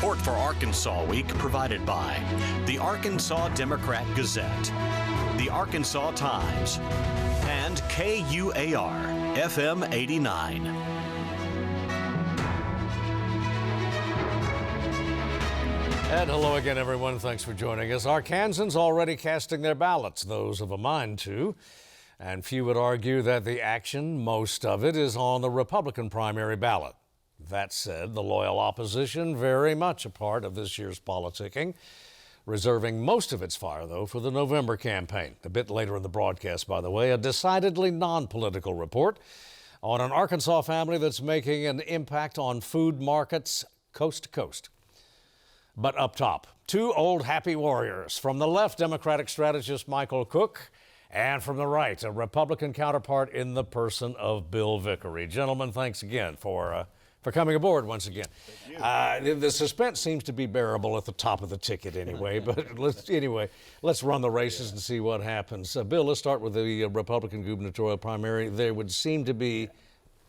Support for Arkansas Week provided by the Arkansas Democrat Gazette, the Arkansas Times, and KUAR FM 89. And hello again, everyone. Thanks for joining us. Arkansans already casting their ballots, those of a mind to. And few would argue that the action, most of it, is on the Republican primary ballot. That said, the loyal opposition very much a part of this year's politicking, reserving most of its fire, though, for the November campaign. A bit later in the broadcast, by the way, a decidedly non-political report on an Arkansas family that's making an impact on food markets coast to coast. But up top, two old happy warriors. From the left, Democratic strategist Michael Cook, and from the right, a Republican counterpart in the person of Bill Vickery. Gentlemen, thanks again for coming aboard once again. The suspense seems to be bearable at the top of the ticket anyway, but let's run the races and see what happens. Bill, let's start with the Republican gubernatorial primary. There would seem to be,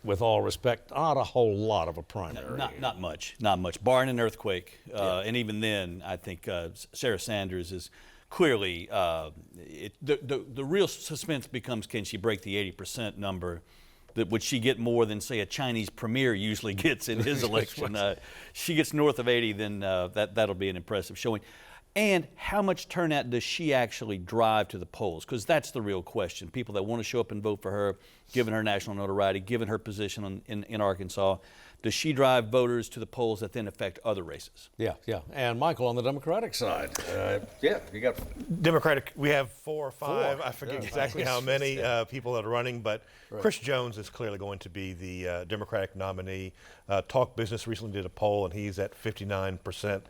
with all respect, not a whole lot of a primary. Not much, barring an earthquake. And even then, I think Sarah Sanders is clearly, the real suspense becomes, can she break the 80% number? Would she get more than, say, a Chinese premier usually gets in his election? She gets north of 80, then that'll be an impressive showing. And how much turnout does she actually drive to the polls? Because that's the real question. People that want to show up and vote for her, given her national notoriety, given her position in Arkansas, does she drive voters to the polls that then affect other races? Yeah. And Michael, on the Democratic side, you got Democratic. We have four or five. I forget exactly how many people that are running, but Chris Jones is clearly going to be the Democratic nominee. Talk Business recently did a poll, and he's at 59%.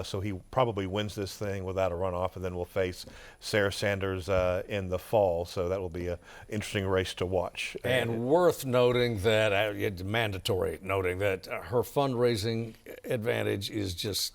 So he probably wins this thing without a runoff, and then we'll face Sarah Sanders in the fall. So that will be an interesting race to watch. And worth noting that, mandatory noting that her fundraising advantage is just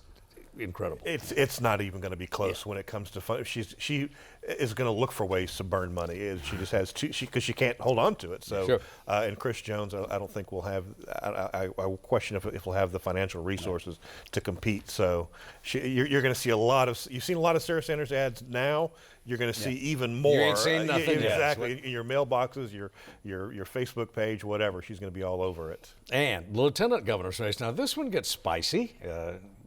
incredible. It's not even going to be close when it comes to fun. She is going to look for ways to burn money. She just has to, because she can't hold on to it. So, sure. And Chris Jones, I don't think we'll have. I question if we'll have the financial resources to compete. So, you're going to see a lot of. You've seen a lot of Sarah Sanders ads now. You're going to see even more. You ain't seen nothing yet. Exactly. In your mailboxes, your Facebook page, whatever. She's going to be all over it. And Lieutenant Governor's race. Now, this one gets spicy,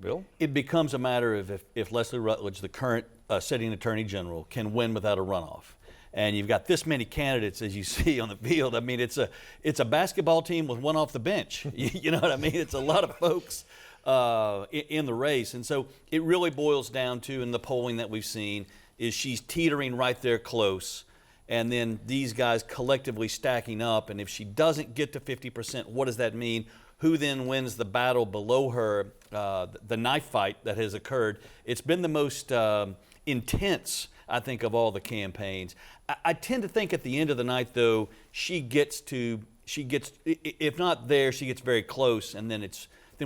Bill. It becomes a matter of if Leslie Rutledge, the current sitting Attorney General, can win without a runoff. And you've got this many candidates, as you see on the field. I mean, it's a basketball team with one off the bench. You know what I mean? It's a lot of folks in the race. And so it really boils down to, in the polling that we've seen, is she's teetering right there close, and then these guys collectively stacking up. And if she doesn't get to 50%, what does that mean? Who then wins the battle below her, the knife fight that has occurred? It's been the most intense, I think, of all the campaigns. I tend to think at the end of the night, though, she gets, if not there, she gets very close, and then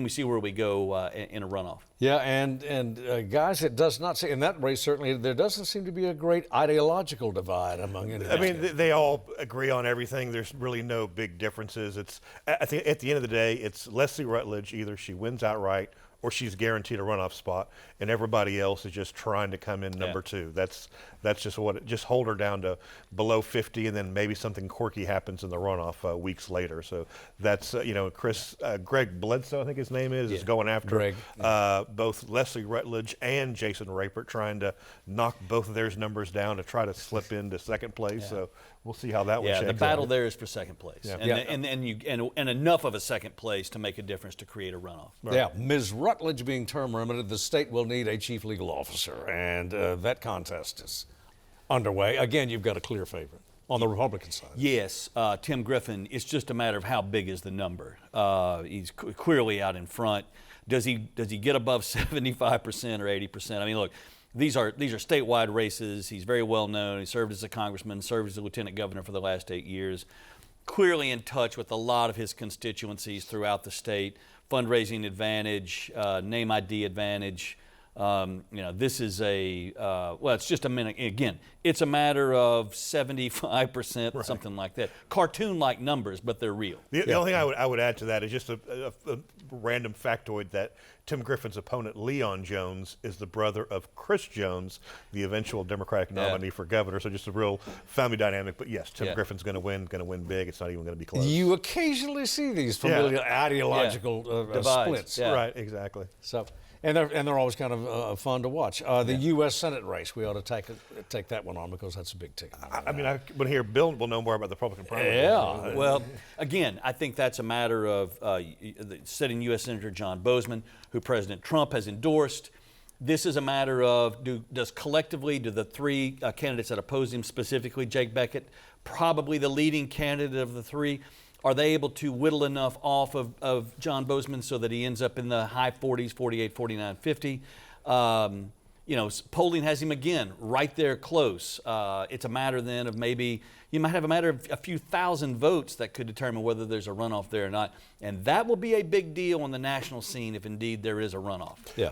we see where we go in a runoff. Yeah, and guys, it does not seem, in that race, certainly, there doesn't seem to be a great ideological divide among any. I mean, they all agree on everything. There's really no big differences. I think at the end of the day, it's Leslie Rutledge. Either she wins outright or she's guaranteed a runoff spot, and everybody else is just trying to come in number two. That's just just hold her down to below 50, and then maybe something quirky happens in the runoff weeks later. So that's Greg Bledsoe, I think his name is going after Greg. Both Leslie Rutledge and Jason Rapert, trying to knock both of their numbers down to try to slip into second place. Yeah. So we'll see how that one shakes out. Yeah, the battle there is for second place, and enough of a second place to make a difference to create a runoff. Right. Yeah, Ms. Rutledge being term limited, the state will need a chief legal officer, and that contest is underway. Again, you've got a clear favorite on the Republican side. Yes, Tim Griffin. It's just a matter of how big is the number. He's clearly out in front. Does he get above 75% or 80%? I mean, look, these are statewide races. He's very well known. He served as a congressman, served as a lieutenant governor for the last 8 years. Clearly in touch with a lot of his constituencies throughout the state. Fundraising advantage, name ID advantage. This is it's just a minute. Again, it's a matter of 75%, something like that. Cartoon-like numbers, but they're real. The only thing I would add to that is just a random factoid that Tim Griffin's opponent, Leon Jones, is the brother of Chris Jones, the eventual Democratic nominee for governor. So just a real family dynamic. But yes, Tim Griffin's going to win big. It's not even going to be close. You occasionally see these familiar ideological splits. Yeah. Right, exactly. So. And they're always kind of fun to watch. The U.S. Senate race, we ought to take that one on because that's a big ticket. I would hear Bill will know more about the Republican primary. Yeah. Well, again, I think that's a matter of sitting U.S. Senator John Boozman, who President Trump has endorsed. This is a matter of do the three candidates that oppose him, specifically Jake Beckett, probably the leading candidate of the three, are they able to whittle enough off of John Boozman so that he ends up in the high 40s, 48, 49, 50? Polling has him again right there close. It's a matter then of maybe you might have a matter of a few thousand votes that could determine whether there's a runoff there or not. And that will be a big deal on the national scene if indeed there is a runoff. Yeah.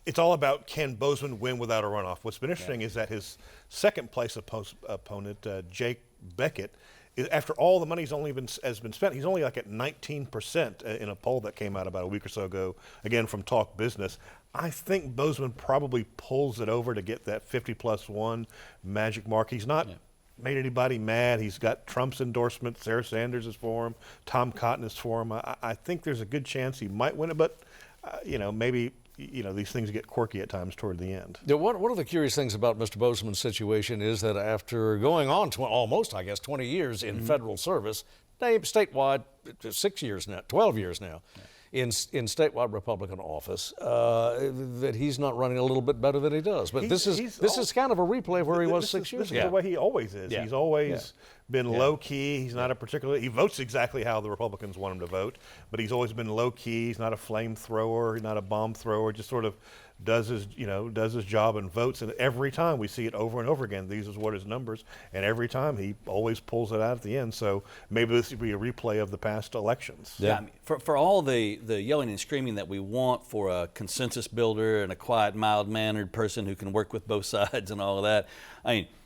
It's all about can Boozman win without a runoff. What's been interesting is that his second place opponent, Jake Beckett, after all the money has been spent, he's only like at 19% in a poll that came out about a week or so ago, again from Talk Business. I think Boozman probably pulls it over to get that 50+1 magic mark. He's not made anybody mad. He's got Trump's endorsement. Sarah Sanders is for him. Tom Cotton is for him. I think there's a good chance he might win it, but maybe these things get quirky at times toward the end. One of the curious things about Mr. Boozman's situation is that after going on almost, 20 years in federal service, statewide, 6 years now, 12 years now, in statewide Republican office, that he's not running a little bit better than he does. But this is kind of a replay of where he was 6 years ago. This is the way he always is. He's always been low-key. He's not he votes exactly how the Republicans want him to vote, but he's always been low-key. He's not a flamethrower. He's not a bomb thrower. Just sort of does his job and votes. And every time we see it over and over again, these is what his numbers. And every time he always pulls it out at the end. So maybe this would be a replay of the past elections. Yeah. For all the yelling and screaming that we want for a consensus builder and a quiet, mild-mannered person who can work with both sides and all of that,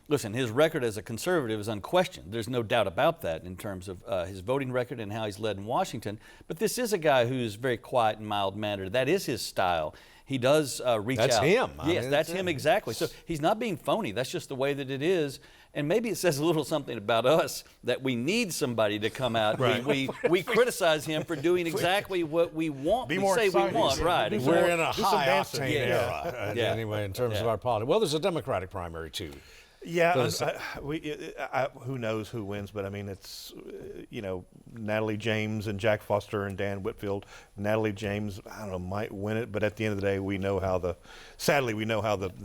listen, his record as a conservative is unquestioned. There's no doubt about that in terms of his voting record and how he's led in Washington. But this is a guy who's very quiet and mild-mannered. That is his style. He does reach out. That's him. Yes, that's him exactly. So he's not being phony. That's just the way that it is. And maybe it says a little something about us that we need somebody to come out. Right. We criticize him for doing exactly what we want. Be we more say exciting. we want, right? We're in a high-octane Yeah. era, anyway, in terms of our politics. Well, there's a Democratic primary, too. Yeah, who knows who wins, but it's, Natalie James and Jack Foster and Dan Whitfield. Natalie James, might win it, but at the end of the day, we know how the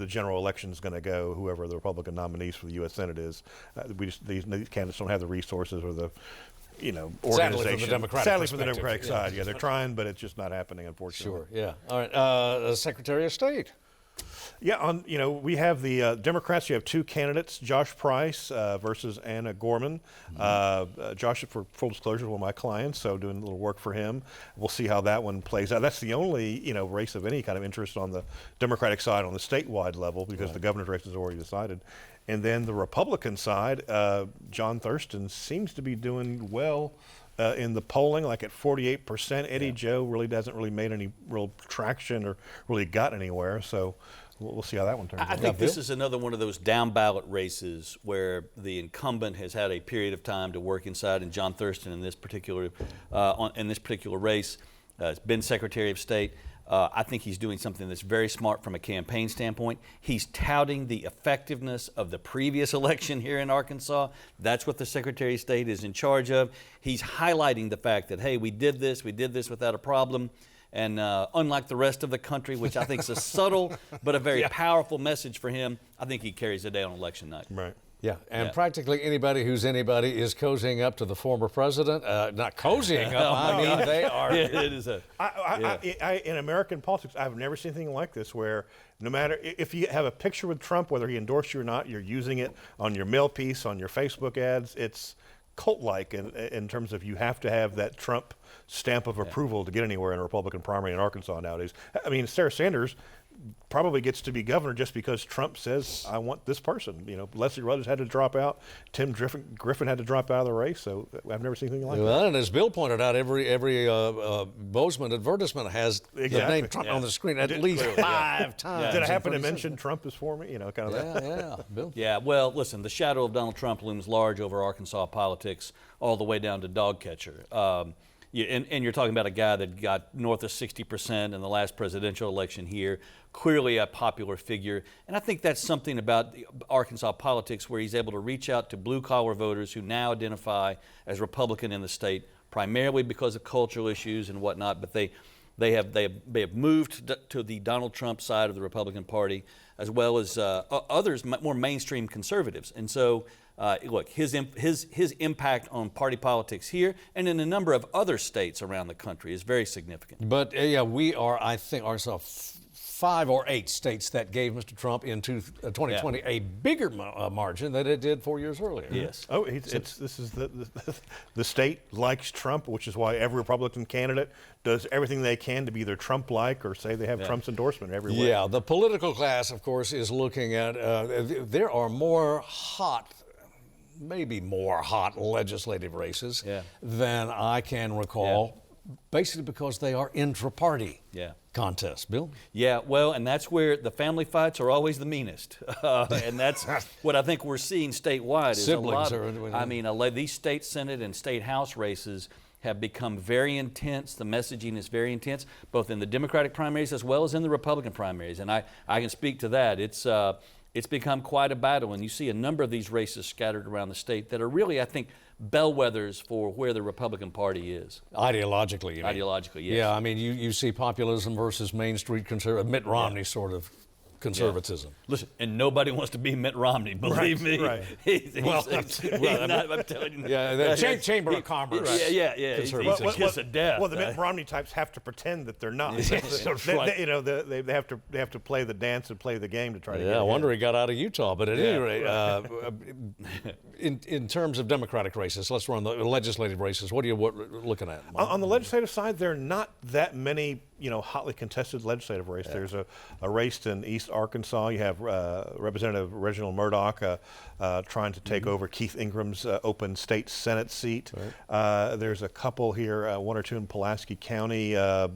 general election is going to go, whoever the Republican nominees for the U.S. Senate is. These candidates don't have the resources or the, organization. Sadly from the Democratic side. Yeah, they're trying, but it's just not happening, unfortunately. Sure, yeah. All right, Secretary of State. Yeah, we have the Democrats. You have two candidates, Josh Price versus Anna Gorman. Josh, for full disclosure, is one of my clients, so doing a little work for him. We'll see how that one plays out. That's the only, race of any kind of interest on the Democratic side on the statewide level because the governor's race is already decided. And then the Republican side, John Thurston seems to be doing well in the polling, like at 48%. Eddie Joe really hasn't really made any real traction or really got anywhere. So we'll see how that one turns out. I think this is another one of those down ballot races where the incumbent has had a period of time to work inside, and John Thurston in this particular race has been Secretary of State. I think he's doing something that's very smart from a campaign standpoint. He's touting the effectiveness of the previous election here in Arkansas. That's what the Secretary of State is in charge of. He's highlighting the fact that, hey, we did this without a problem. And unlike the rest of the country, which I think is a subtle but a very powerful message for him, I think he carries the day on election night. Right. Yeah, and practically anybody who's anybody is cozying up to the former president. Not cozying up, they are. It is in American politics, I've never seen anything like this where no matter if you have a picture with Trump, whether he endorsed you or not, you're using it on your mail piece, on your Facebook ads. It's cult-like in terms of you have to have that Trump stamp of approval to get anywhere in a Republican primary in Arkansas nowadays. I mean, Sarah Sanders probably gets to be governor just because Trump says, I want this person. You know, Leslie Rutledge had to drop out. Tim Griffin had to drop out of the race. So I've never seen anything like that. Well, and as Bill pointed out, every Bozeman advertisement has the name Trump on the screen at least 5 times. Did I happen to mention Trump is for me? You know, kind of that. Yeah, Bill. Yeah, well, listen, the shadow of Donald Trump looms large over Arkansas politics all the way down to dog catcher. And you're talking about a guy that got north of 60% in the last presidential election here, clearly a popular figure. And I think that's something about Arkansas politics where he's able to reach out to blue-collar voters who now identify as Republican in the state, primarily because of cultural issues and whatnot, but they have moved to the Donald Trump side of the Republican Party, as well as others, more mainstream conservatives. And so, look, his impact on party politics here and in a number of other states around the country is very significant. But we are, I think, Arkansas 5 or 8 states that gave Mr. Trump in 2020 a bigger margin than it did 4 years earlier. Yes. Oh, this is the state likes Trump, which is why every Republican candidate does everything they can to be either Trump-like or say they have Trump's endorsement everywhere. Yeah, the political class, of course, is looking at, there are maybe more hot legislative races than I can recall, basically because they are intra-party contests. Bill? Yeah, well, and that's where the family fights are always the meanest. And that's what I think we're seeing statewide. Is Siblings these state Senate and state House races have become very intense. The messaging is very intense, both in the Democratic primaries as well as in the Republican primaries. And I can speak to that. It's become quite a battle, and you see a number of these races scattered around the state that are really, I think, bellwethers for where the Republican Party is. Ideologically, you mean? Ideologically, yes. Yeah, I mean, you see populism versus Main Street conservative, Mitt Romney sort of conservatism. Yeah. Listen, and nobody wants to be Mitt Romney, believe me. Right. I'm telling you. Yeah, the Chamber of Commerce. Yeah. He's a kiss of death. Well, the Mitt Romney types have to pretend that they're not. They have to play the dance and play the game to try to get I ahead. wonder he got out of Utah. But at any rate, in terms of Democratic races, let's run the legislative races. What are you looking at, Mike? On the legislative side, there are not that many hotly contested legislative race. There's a race in East Arkansas. You have Representative Reginald Murdoch trying to take over Keith Ingram's open state Senate seat. Right. There's a couple here, 1 or 2 in Pulaski County, but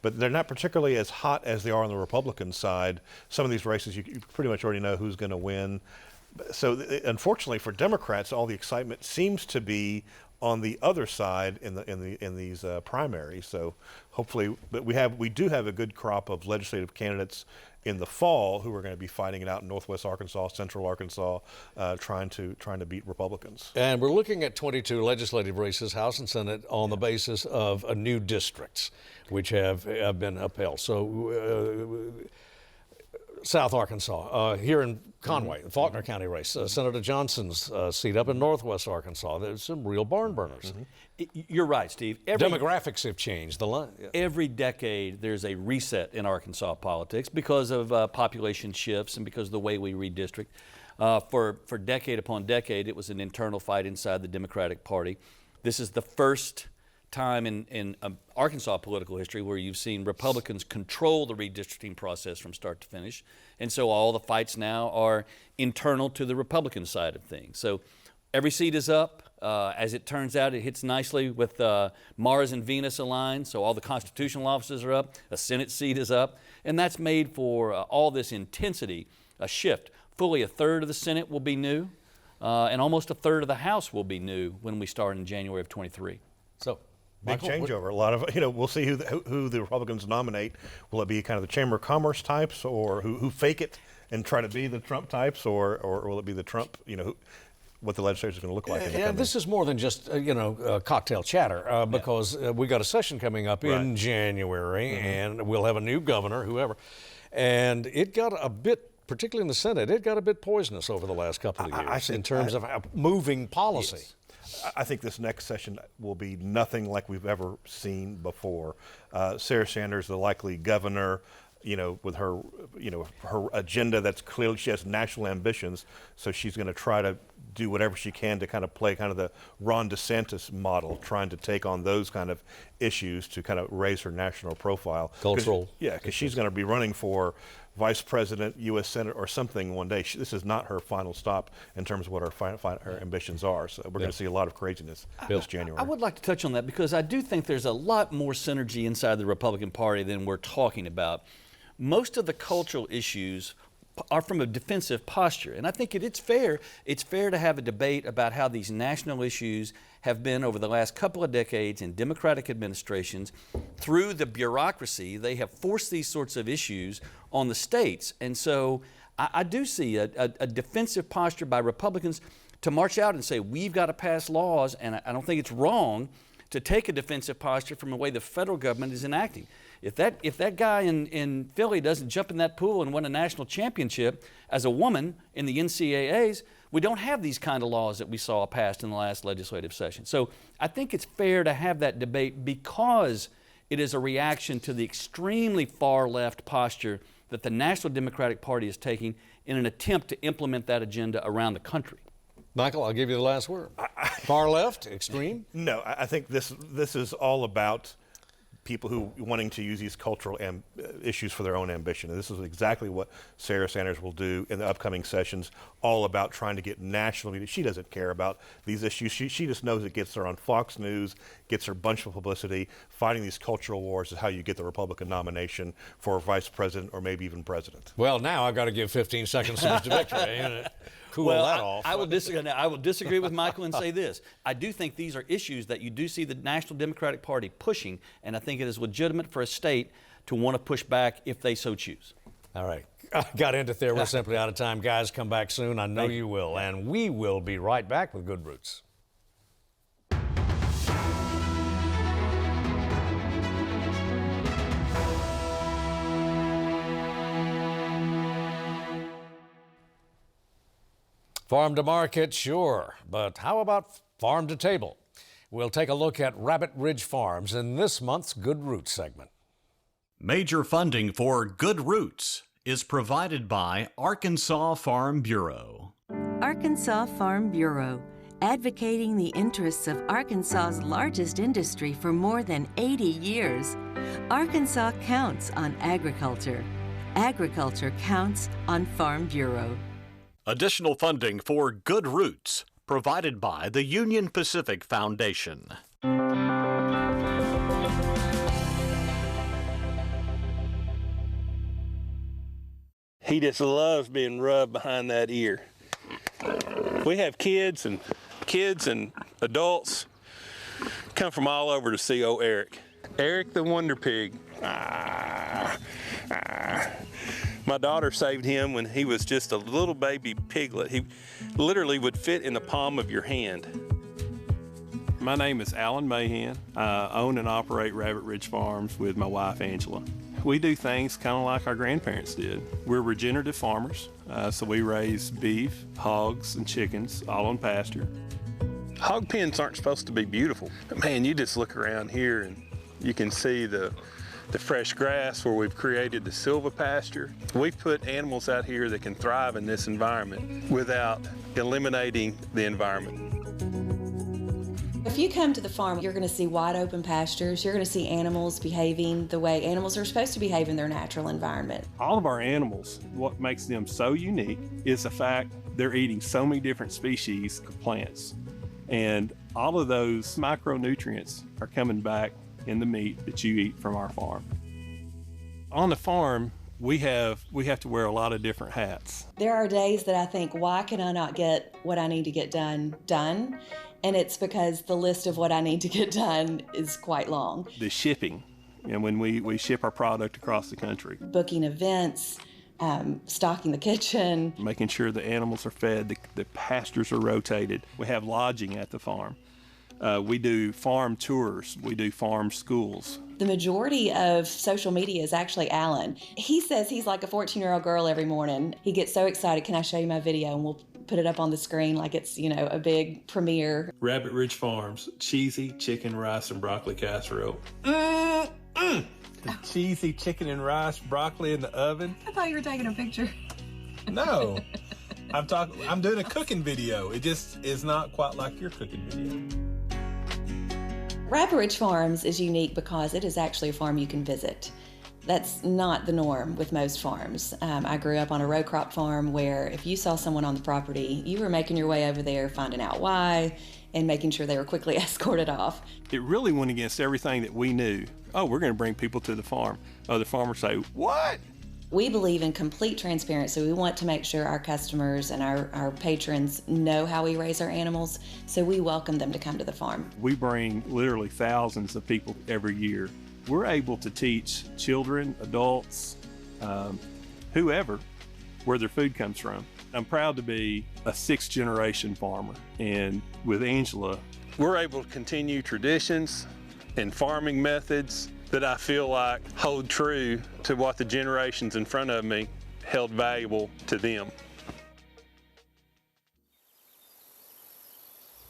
they're not particularly as hot as they are on the Republican side. Some of these races, you pretty much already know who's going to win. So unfortunately for Democrats, all the excitement seems to be on the other side in these primaries. So hopefully, but we do have a good crop of legislative candidates in the fall who are going to be fighting it out in Northwest Arkansas, Central Arkansas, trying to beat Republicans. And we're looking at 22 legislative races, House and Senate, on the basis of new districts, which have been upheld. So South Arkansas, here in Conway, the Faulkner County race, Senator Johnson's seat up in Northwest Arkansas. There's some real barn burners. You're right, Steve. Demographics have changed. Every decade, there's a reset in Arkansas politics because of population shifts and because of the way we redistrict. For decade upon decade, it was an internal fight inside the Democratic Party. This is the first time in Arkansas political history where you've seen Republicans control the redistricting process from start to finish. And so all the fights now are internal to the Republican side of things. So every seat is up. As it turns out, it hits nicely with Mars and Venus aligned, so all the constitutional offices are up, a Senate seat is up, and that's made for all this intensity a shift. Fully a third of the Senate will be new, and almost a third of the House will be new when we start in January of 23. So, big Michael, changeover. A lot of, we'll see who the Republicans nominate. Will it be kind of the Chamber of Commerce types, or who fake it and try to be the Trump types, or will it be the Trump, what the legislature is going to look like? Yeah, this is more than just, cocktail chatter, because we got a session coming up in January, and we'll have a new governor, whoever. And it got a bit, particularly in the Senate, it got a bit poisonous over the last couple of years in terms of moving policy. Yes. I think this next session will be nothing like we've ever seen before. Sarah Sanders, the likely governor, with her, her agenda that's clearly, she has national ambitions, so she's going to try to do whatever she can to kind of play kind of the Ron DeSantis model, trying to take on those kind of issues to kind of raise her national profile. Cultural. Yeah, because she's going to be running for vice president, U.S. Senate, or something one day. This is not her final stop in terms of what her ambitions are. So we're going to see a lot of craziness this January. I would like to touch on that because I do think there's a lot more synergy inside the Republican Party than we're talking about. Most of the cultural issues are from a defensive posture. And I think it's fair to have a debate about how these national issues have been over the last couple of decades in Democratic administrations. Through the bureaucracy, they have forced these sorts of issues on the states. And so I do see a defensive posture by Republicans to march out and say, we've got to pass laws, and I don't think it's wrong to take a defensive posture from the way the federal government is enacting. If that guy in Philly doesn't jump in that pool and win a national championship as a woman in the NCAAs, we don't have these kind of laws that we saw passed in the last legislative session. So I think it's fair to have that debate because it is a reaction to the extremely far left posture that the National Democratic Party is taking in an attempt to implement that agenda around the country. Michael, I'll give you the last word. Far left, extreme? No, I think this is all about people who wanting to use these cultural issues for their own ambition. And this is exactly what Sarah Sanders will do in the upcoming sessions, all about trying to get national media. She doesn't care about these issues. She just knows it gets her on Fox News, gets her a bunch of publicity. Fighting these cultural wars is how you get the Republican nomination for vice president or maybe even president. Well, now I've got to give 15 seconds to Mr. Vickery. Cool that off. I will disagree with Michael and say this. I do think these are issues that you do see the National Democratic Party pushing, and I think it is legitimate for a state to want to push back if they so choose. All right. I got into there. We're simply out of time. Guys, come back soon. I know you will. And we will be right back with Good Roots. Farm to market, sure, but how about farm to table? We'll take a look at Rabbit Ridge Farms in this month's Good Roots segment. Major funding for Good Roots is provided by Arkansas Farm Bureau. Arkansas Farm Bureau, advocating the interests of Arkansas's largest industry for more than 80 years. Arkansas counts on agriculture. Agriculture counts on Farm Bureau. Additional funding for Good Roots provided by the Union Pacific Foundation. He just loves being rubbed behind that ear. We have kids and adults come from all over to see old Eric. Eric the Wonder Pig. My daughter saved him when he was just a little baby piglet. He literally would fit in the palm of your hand. My name is Alan Mahan. I own and operate Rabbit Ridge Farms with my wife, Angela. We do things kind of like our grandparents did. We're regenerative farmers, so we raise beef, hogs, and chickens, all on pasture. Hog pens aren't supposed to be beautiful. But man, you just look around here and you can see the fresh grass where we've created the silvopasture. We've put animals out here that can thrive in this environment without eliminating the environment. If you come to the farm, you're going to see wide open pastures. You're going to see animals behaving the way animals are supposed to behave in their natural environment. All of our animals, what makes them so unique is the fact they're eating so many different species of plants. And all of those micronutrients are coming back in the meat that you eat from our farm. On the farm, we have to wear a lot of different hats. There are days that I think, why can I not get what I need to get done? And it's because the list of what I need to get done is quite long. The shipping, and when we ship our product across the country. Booking events, stocking the kitchen. Making sure the animals are fed, the pastures are rotated. We have lodging at the farm. We do farm tours. We do farm schools. The majority of social media is actually Alan. He says he's like a 14-year-old girl every morning. He gets so excited, can I show you my video? And we'll put it up on the screen like it's, a big premiere. Rabbit Ridge Farms, cheesy chicken, rice, and broccoli casserole. the cheesy chicken and rice broccoli in the oven. I thought you were taking a picture. No. I'm doing a cooking video. It just is not quite like your cooking video. Rapid Ridge Farms is unique because it is actually a farm you can visit. That's not the norm with most farms. I grew up on a row crop farm where if you saw someone on the property, you were making your way over there, finding out why, and making sure they were quickly escorted off. It really went against everything that we knew. Oh, we're going to bring people to the farm. Other farmers say, what? We believe in complete transparency. We want to make sure our customers and our patrons know how we raise our animals, so we welcome them to come to the farm. We bring literally thousands of people every year. We're able to teach children, adults, whoever, where their food comes from. I'm proud to be a 6th generation farmer, and with Angela, we're able to continue traditions and farming methods that I feel like hold true to what the generations in front of me held valuable to them.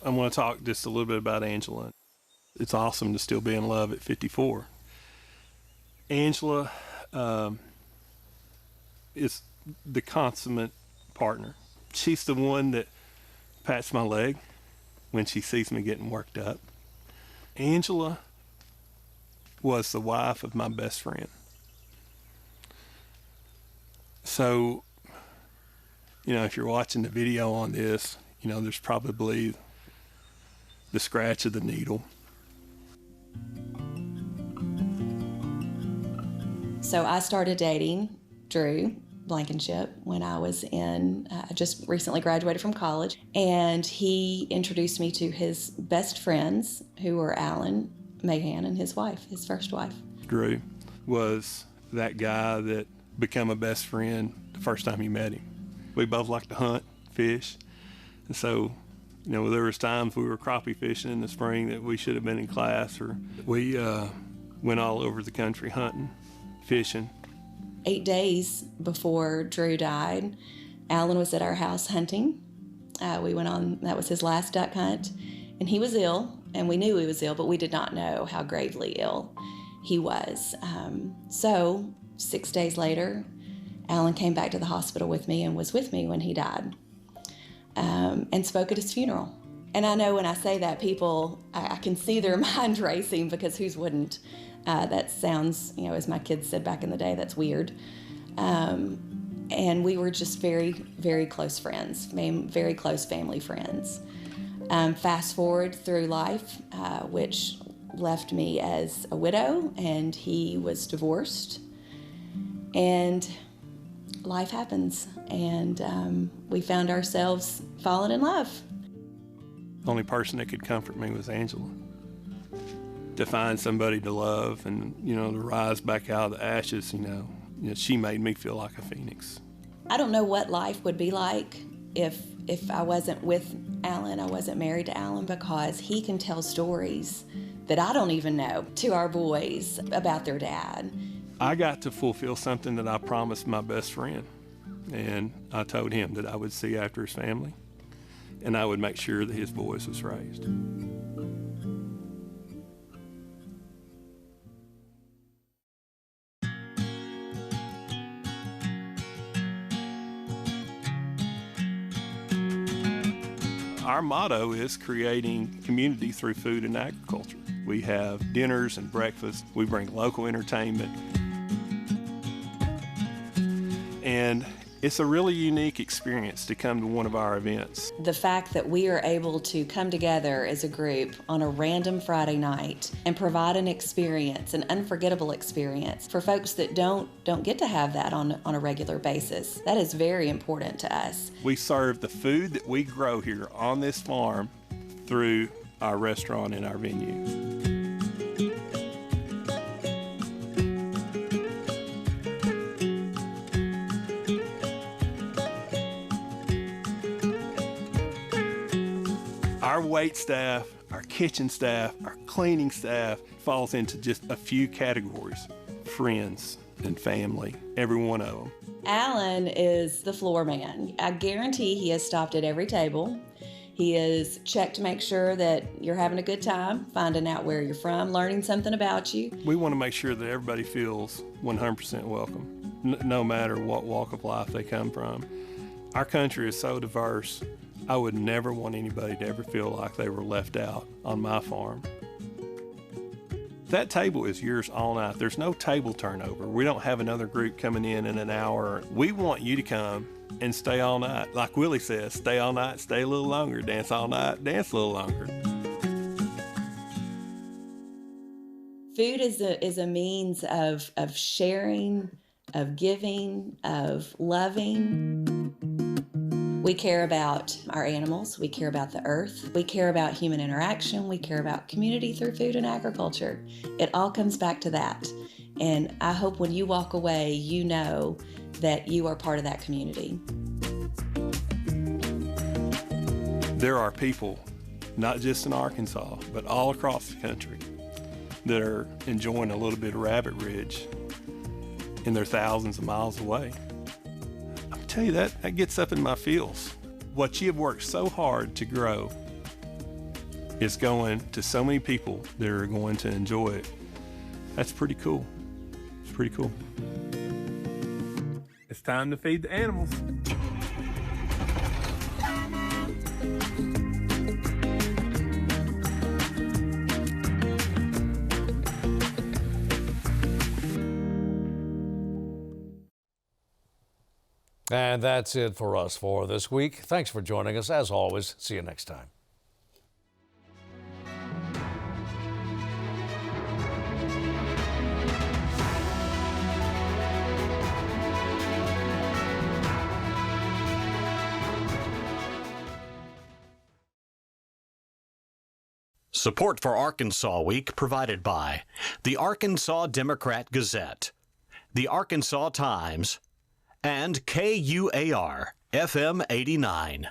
I want to talk just a little bit about Angela. It's awesome to still be in love at 54. Angela is the consummate partner. She's the one that pats my leg when she sees me getting worked up. Angela was the wife of my best friend. So, if you're watching the video on this, there's probably the scratch of the needle. So I started dating Drew Blankenship when I was I just recently graduated from college, and he introduced me to his best friends, who were Alan Mahan and his wife, his first wife. Drew was that guy that became a best friend the first time you met him. We both liked to hunt, fish, and so, there was times we were crappie fishing in the spring that we should have been in class, or we went all over the country hunting, fishing. 8 days before Drew died, Alan was at our house hunting. That was his last duck hunt, and he was ill, and we knew he was ill, but we did not know how gravely ill he was. So 6 days later, Alan came back to the hospital with me and was with me when he died, and spoke at his funeral. And I know when I say that, people, I can see their mind racing, because whose wouldn't? That sounds, as my kids said back in the day, that's weird. And we were just very, very close friends, very close family friends. Fast forward through life, which left me as a widow, and he was divorced. And life happens, and we found ourselves falling in love. The only person that could comfort me was Angela. To find somebody to love and, to rise back out of the ashes, she made me feel like a phoenix. I don't know what life would be like if I wasn't with Alan, I wasn't married to Alan, because he can tell stories that I don't even know to our boys about their dad. I got to fulfill something that I promised my best friend, and I told him that I would see after his family, and I would make sure that his boys was raised. Our motto is creating community through food and agriculture. We have dinners and breakfasts. We bring local entertainment. And it's a really unique experience to come to one of our events. The fact that we are able to come together as a group on a random Friday night and provide an experience, an unforgettable experience for folks that don't get to have that on a regular basis, that is very important to us. We serve the food that we grow here on this farm through our restaurant and our venue. Our wait staff, our kitchen staff, our cleaning staff falls into just a few categories. Friends and family, every one of them. Alan is the floor man. I guarantee he has stopped at every table. He is checked to make sure that you're having a good time, finding out where you're from, learning something about you. We want to make sure that everybody feels 100% welcome, no matter what walk of life they come from. Our country is so diverse. I would never want anybody to ever feel like they were left out on my farm. That table is yours all night. There's no table turnover. We don't have another group coming in an hour. We want you to come and stay all night. Like Willie says, stay all night, stay a little longer, dance all night, dance a little longer. Food is a means of sharing, of giving, of loving. We care about our animals, we care about the earth, we care about human interaction, we care about community through food and agriculture. It all comes back to that. And I hope when you walk away, you know that you are part of that community. There are people, not just in Arkansas, but all across the country, that are enjoying a little bit of rabbit ridge, and they're thousands of miles away. Tell you that gets up in my feels. What you have worked so hard to grow is going to so many people that are going to enjoy it. That's pretty cool. It's pretty cool. It's time to feed the animals. And that's it for us for this week. Thanks for joining us. As always, see you next time. Support for Arkansas Week provided by the Arkansas Democrat Gazette, the Arkansas Times, and KUAR FM 89.